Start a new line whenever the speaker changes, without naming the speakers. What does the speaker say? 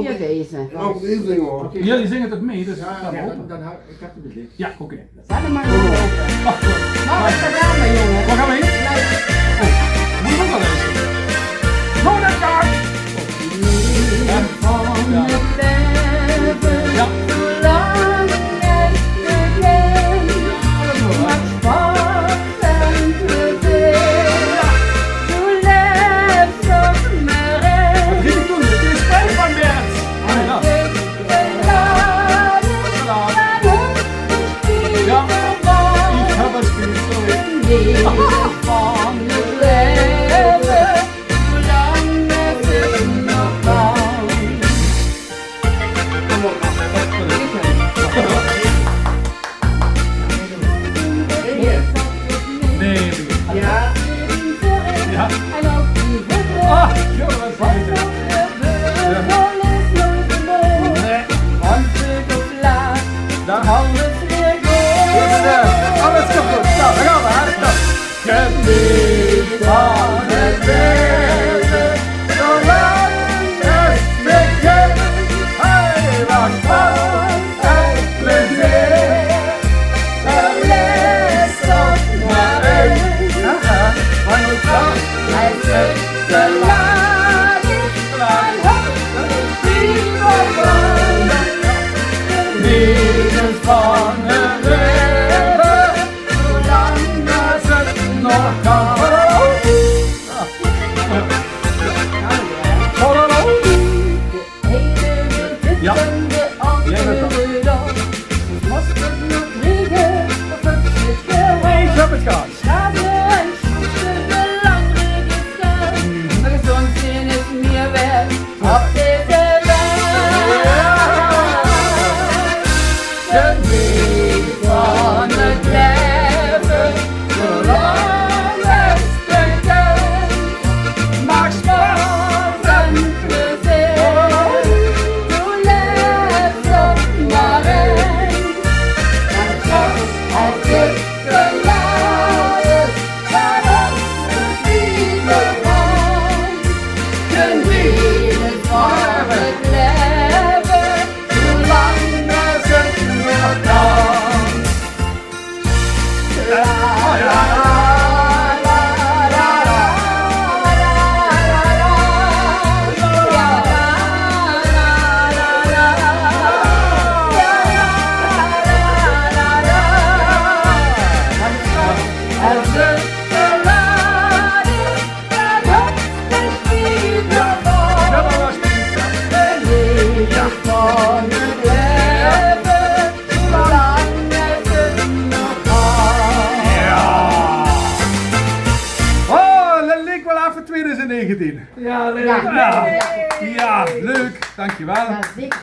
Hier deze.
Nou, één zingen hoor.
Okay. Jullie zingen het mee, dus
Ja,
ga maar open.
dan ik heb het dicht.
Ja, oké.
Zet hem maar gewoon open.
Wacht,
Nou, wat gedaan met jongen.
waar gaan we heen?
Luister.
Oh, moet je ook wel luisteren. No, dat gaat!
Van het leven,
Ja.
zolang het begint. Maak sport en plezier. Doe leef toch maar in.
Wat ging ik doen? Dit is spijt van Bert. Oh, ja. Ja, ik heb het spiel, sorry.
Van het leven, zolang het nog kan.
Nee,
Ja.
ja.
En ook die
Ah, jongen, wat fijn. Nee, daar. Alles kapot. Nou, daar gaan we, hè. Geniet van het leven, zolang het begint. Hey, wat sport en plezier. Er is toch maar één. Ja, van het dag.
Hij zit te laat en hoopt die van
Levens van het leven, zolang als het nog kan. Ja. Jij bent dat. Ik heb het gehad.
Op deze Geniet van het leven, zolang het begint. Maak sport en plezier. Doe leef toch maar in. Als het te laat is, dan is het niet meer van. Geniet van het leven, zolang als het nog kan. La la la la la als het te laat is, dan hoeft het niet meer van. Geniet van het leven, zolang het nog kan.
Oh, dat leek wel even 2019.
Ja, leuk.
Ja.
Ja, leuk. Dankjewel.
Ja, zeker.